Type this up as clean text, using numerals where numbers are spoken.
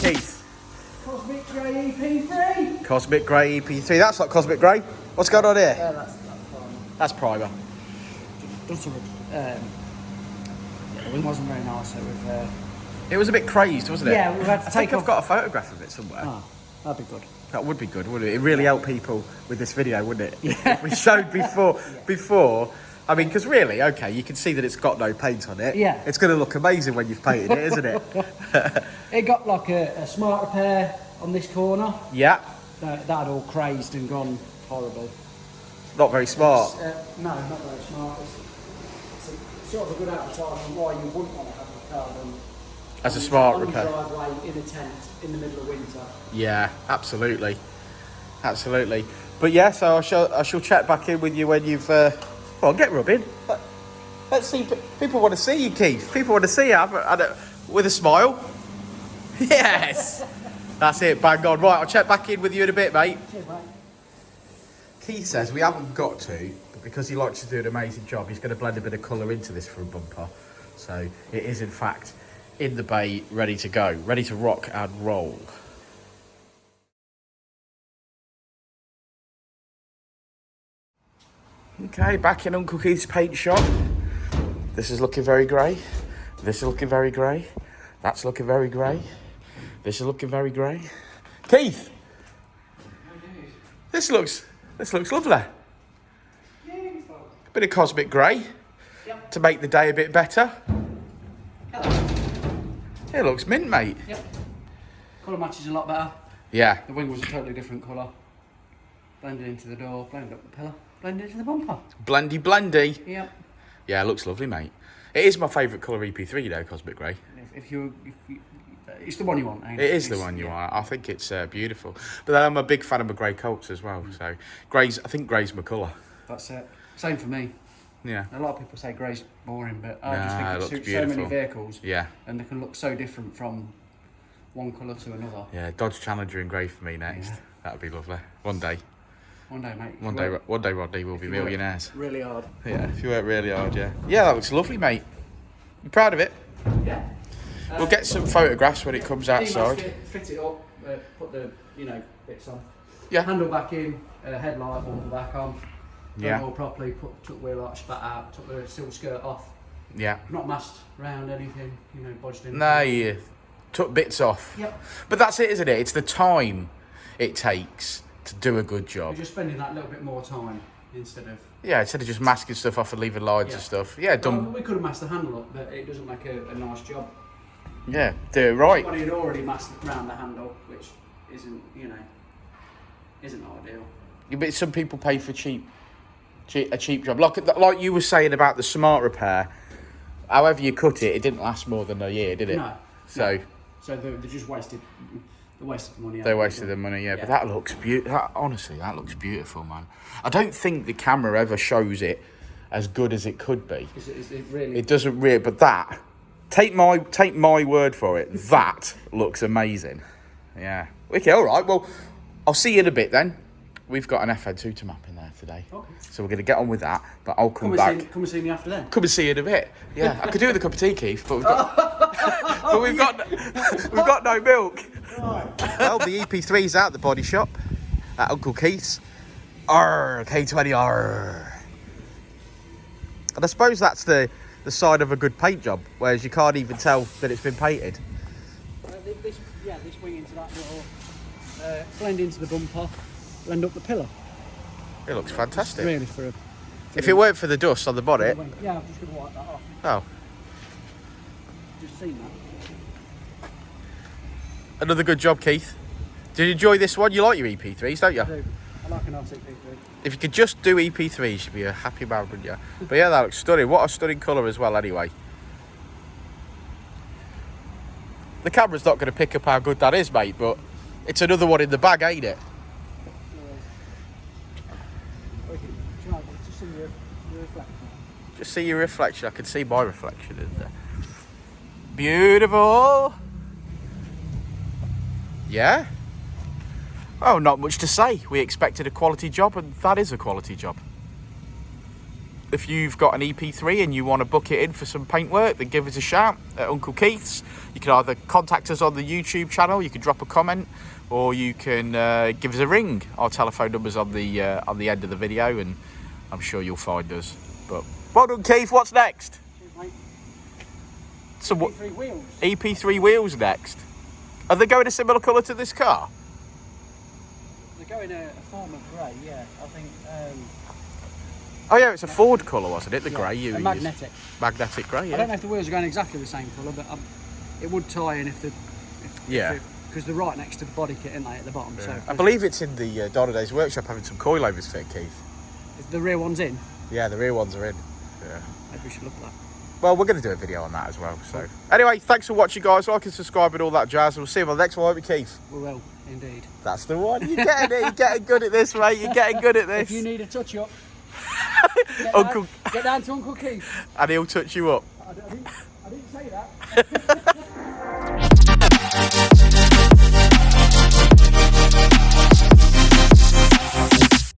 Keith. Cosmic Grey EP3. Cosmic Grey EP3. That's not Cosmic Grey. What's going on here? That's Primer. Just yeah, the wing wasn't very nice, so we've... It was a bit crazed, wasn't it? Yeah, we've had to I think take I've off... got a photograph of it somewhere. Oh, that'd be good. That would be good, wouldn't it? It really helped people with this video, wouldn't it? Yeah. We showed before. I mean, because really, okay, you can see that it's got no paint on it. Yeah. It's going to look amazing when you've painted it, isn't it? It got like a smart repair on this corner. Yeah. That had all crazed and gone horrible. Not very smart. No, not very smart. It's sort of a good advertisement why you wouldn't want to have the car done. As a smart on repair. your driveway in a tent in the middle of winter. Yeah, absolutely. Absolutely. But yeah, so I shall check back in with you when you've... well, get rubbing. Let's see. People want to see you, Keith. People want to see you with a smile. Yes. That's it, bang on. Right, I'll check back in with you in a bit, mate. Cheers, mate. Keith says we haven't got to, but because he likes to do an amazing job, he's going to blend a bit of colour into this for a bumper. So it is, in fact, in the bay, ready to go, ready to rock and roll. Okay, back in Uncle Keith's paint shop. This is looking very grey. This is looking very grey. That's looking very grey. This is looking very grey. Keith! This looks lovely. Bit of cosmic grey to make the day a bit better. It looks mint, mate. Yep. Colour matches a lot better. Yeah. The wing was a totally different colour. Blended into the door, blended up the pillar, blended into the bumper. Blendy, blendy. Yep. Yeah, it looks lovely, mate. It is my favourite colour EP3, though, Cosmic Grey. If you it's the one you want, ain't It is the one you want. I think it's beautiful. But then I'm a big fan of my grey coats as well. So I think grey's my colour. That's it. Same for me. Yeah. A lot of people say grey's boring, but I Nah, just think it it looks suits beautiful. so many vehicles. Yeah. And they can look so different from one colour to another. Yeah, Dodge Challenger in grey for me next. Yeah. That'd be lovely. One day. One day, mate. One day, Rodney will be millionaires. Really hard. Yeah, if you work really hard, yeah. Yeah, that looks lovely, mate. You proud of it? Yeah. We'll get some photographs when it comes outside. Fit it up, put the bits on. Yeah. Handle back in, headlight bumper back on. Yeah. Done it all properly. Took the wheel out, spat out, took the silk skirt off. Yeah. Not masked round anything, bodged in. No, you took bits off. Yep. But that's it, isn't it? It's the time it takes to do a good You're job. just spending that little bit more time instead of. Yeah, instead of just masking stuff off and leaving lines and stuff. Yeah, done. Well, we could have masked the handle up, but it doesn't make a nice job. Yeah, do it right. Well, he'd already masked round the handle, which isn't ideal. Yeah, but some people pay for a cheap job. Like you were saying about the smart repair. However you cut it, it didn't last more than a year, did it? No. So. So they just wasted. They wasted the money. They wasted the money, yeah. But that looks beautiful. Honestly, that looks beautiful, man. I don't think the camera ever shows it as good as it could be. Is it really? It doesn't really. But that, take my word for it. That looks amazing. Yeah. Okay. All right. Well, I'll see you in a bit then. We've got an FN2 to map in there today. Okay. So we're going to get on with that. But I'll come back. Come and see me after then. Come and see you in a bit. Yeah. I could do with a cup of tea, Keith, but we've got, but we've got no milk. Well, the EP3's out the body shop at Uncle Keith's. K20 And I suppose that's the sign of a good paint job, whereas you can't even tell that it's been painted. This wing into that little blend into the bumper, blend up the pillar. It looks fantastic. Really for if it weren't for the dust on the bonnet. Yeah, I'm just going to wipe that off. Oh. Just seen that. Another good job, Keith. Did you enjoy this one? You like your EP3s, don't you? I do. I like an R6 EP3. If you could just do EP3, you should be a happy man, wouldn't you? But yeah, that looks stunning. What a stunning colour as well, anyway. The camera's not going to pick up how good that is, mate, but it's another one in the bag, ain't it? Just see your reflection. Just see your reflection. I can see my reflection in there. Beautiful. Yeah. Oh, not much to say. We expected a quality job, and that is a quality job. if you've got an EP3 and you want to book it in for some paintwork, then give us a shout at Uncle Keith's. You can either contact us on the YouTube channel, you can drop a comment, or you can give us a ring. Our telephone number's on the end of the video, and I'm sure you'll find us. But well done, Keith. What's next? Cheers, mate. So what? EP3 wheels. EP3 wheels next. Are they going a similar colour to this car? They're going a form of grey, yeah. I think. Oh yeah, it's a Ford colour, wasn't it? The Yeah, grey you a used. magnetic. Magnetic grey, yeah. I don't know if the wheels are going exactly the same colour, but it would tie in if Yeah. because they're right next to the body kit, aren't they, at the bottom? Yeah. So I believe it's in the Donna Days workshop having some coilovers fit, Keith. if the rear one's in. Yeah, the rear ones are in. Yeah. Maybe we should look at that. Well, we're going to do a video on that as well. So anyway, thanks for watching, guys. Like and subscribe and all that jazz. We'll see you on the next one, won't we, Keith? We will, indeed. That's the one. You're getting it. You're getting good at this, mate. You're getting good at this. If you need a touch-up, Uncle, get down to Uncle Keith. and he'll touch you up. I didn't say that.